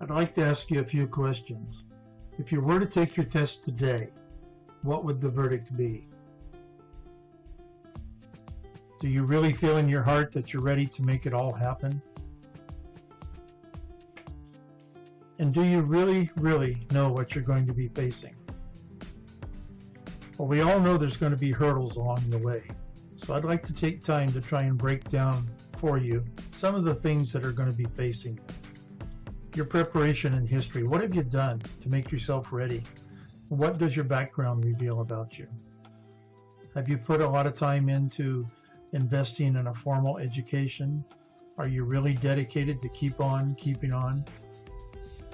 I'd like to ask you a few questions. If you were to take your test today, what would the verdict be? Do you really feel in your heart that you're ready to make it all happen? And do you really know what you're going to be facing? Well, we all know there's going to be hurdles along the way. So I'd like to take time to try and break down for you some of the things that are going to be facing you. Your preparation and history. What have you done to make yourself ready? What does your background reveal about you? Have you put a lot of time into investing in a formal education? Are you really dedicated to keep on keeping on?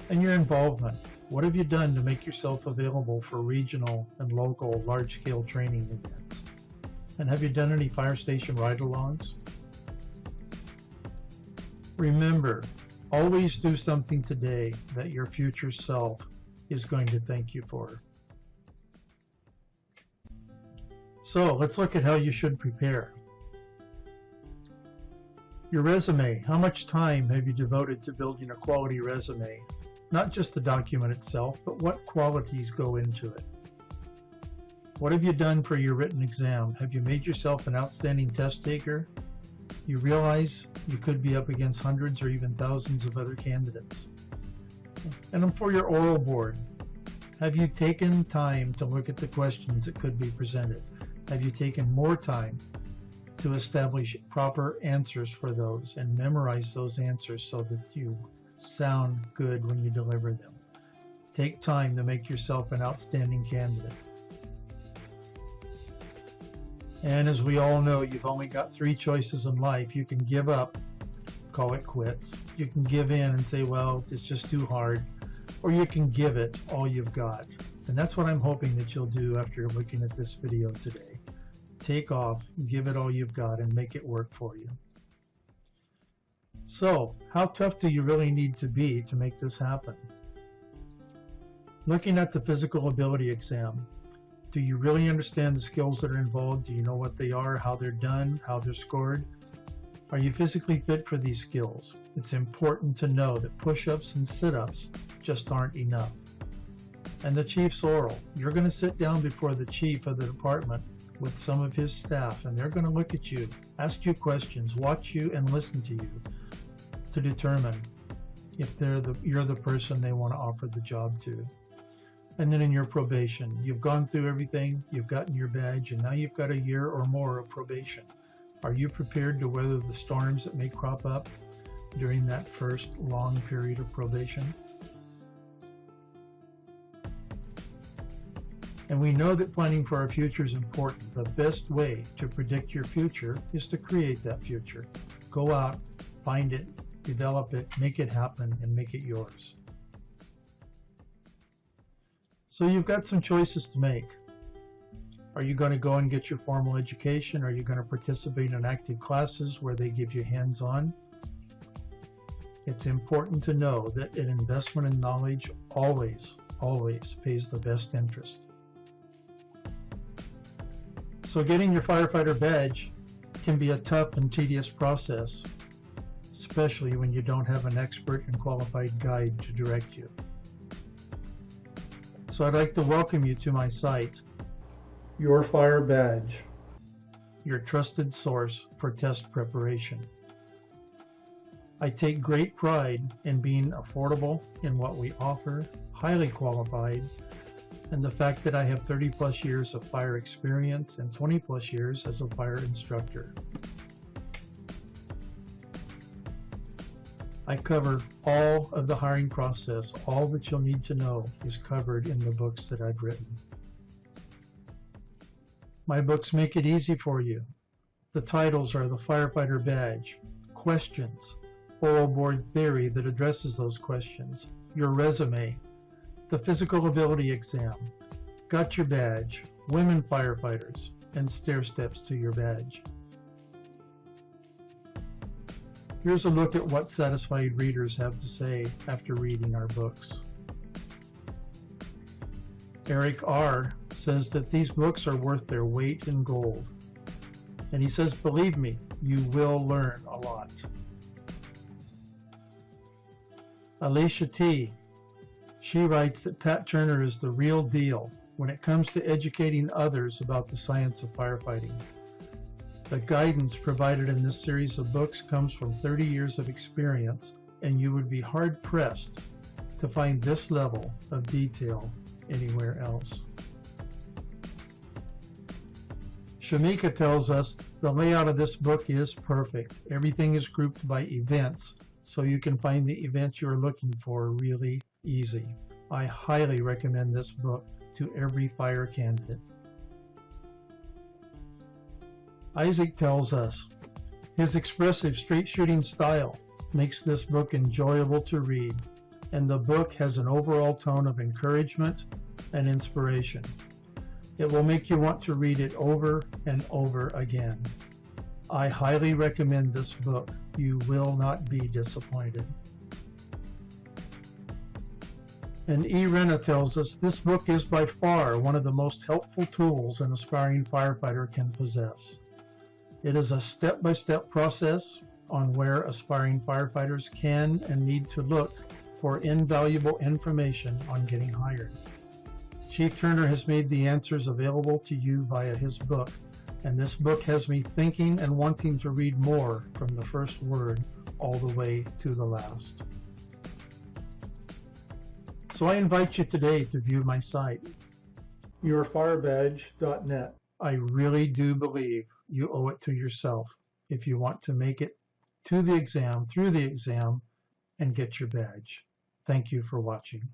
And your involvement. What have you done to make yourself available for regional and local large-scale training events? And have you done any fire station ride-alongs? Remember, always do something today that your future self is going to thank you for. So let's look at how you should prepare. Your resume. How much time have you devoted to building a quality resume? Not just the document itself, but what qualities go into it. What have you done for your written exam? Have you made yourself an outstanding test taker? You realize you could be up against hundreds or even thousands of other candidates. And for your oral board, have you taken time to look at the questions that could be presented? Have you taken more time to establish proper answers for those and memorize those answers so that you sound good when you deliver them? Take time to make yourself an outstanding candidate. And as we all know, you've only got 3 choices in life. You can give up, call it quits. You can give in and say, well, it's just too hard. Or you can give it all you've got. And that's what I'm hoping that you'll do after looking at this video today. Take off, give it all you've got, and make it work for you. So, how tough do you really need to be to make this happen? Looking at the physical ability exam, do you really understand the skills that are involved? Do you know what they are, how they're done, how they're scored? Are you physically fit for these skills? It's important to know that push-ups and sit-ups just aren't enough. And the chief's oral. You're going to sit down before the chief of the department with some of his staff, and they're going to look at you, ask you questions, watch you, and listen to you to determine if you're the person they want to offer the job to. And then in your probation, you've gone through everything, you've gotten your badge, and now you've got a year or more of probation. Are you prepared to weather the storms that may crop up during that first long period of probation? And we know that planning for our future is important. The best way to predict your future is to create that future. Go out, find it, develop it, make it happen, and make it yours. So you've got some choices to make. Are you going to go and get your formal education? Are you going to participate in active classes where they give you hands-on? It's important to know that an investment in knowledge always pays the best interest. So getting your firefighter badge can be a tough and tedious process, especially when you don't have an expert and qualified guide to direct you. So I'd like to welcome you to my site, Your Fire Badge, your trusted source for test preparation. I take great pride in being affordable in what we offer, highly qualified, and the fact that I have 30+ years of fire experience and 20+ years as a fire instructor. I cover all of the hiring process. All that you'll need to know is covered in the books that I've written. My books make it easy for you. The titles are The Firefighter Badge, Questions, Oral Board Theory that addresses those questions, Your Resume, The Physical Ability Exam, Got Your Badge, Women Firefighters, and Stair Steps to Your Badge. Here's a look at what satisfied readers have to say after reading our books. Eric R. says that these books are worth their weight in gold. And he says, believe me, you will learn a lot. Alicia T. She writes that Pat Turner is the real deal when it comes to educating others about the science of firefighting. The guidance provided in this series of books comes from 30 years of experience, and you would be hard-pressed to find this level of detail anywhere else. Shamika tells us the layout of this book is perfect. Everything is grouped by events, so you can find the events you're looking for really easy. I highly recommend this book to every fire candidate. Isaac tells us his expressive straight shooting style makes this book enjoyable to read, and the book has an overall tone of encouragement and inspiration. It will make you want to read it over and over again. I highly recommend this book. You will not be disappointed. And E. Rena tells us this book is by far one of the most helpful tools an aspiring firefighter can possess. It is a step-by-step process on where aspiring firefighters can and need to look for invaluable information on getting hired. Chief Turner has made the answers available to you via his book, and this book has me thinking and wanting to read more from the first word all the way to the last. So I invite you today to view my site, yourfirebadge.net. I really do believe you owe it to yourself if you want to make it to the exam, through the exam, and get your badge. Thank you for watching.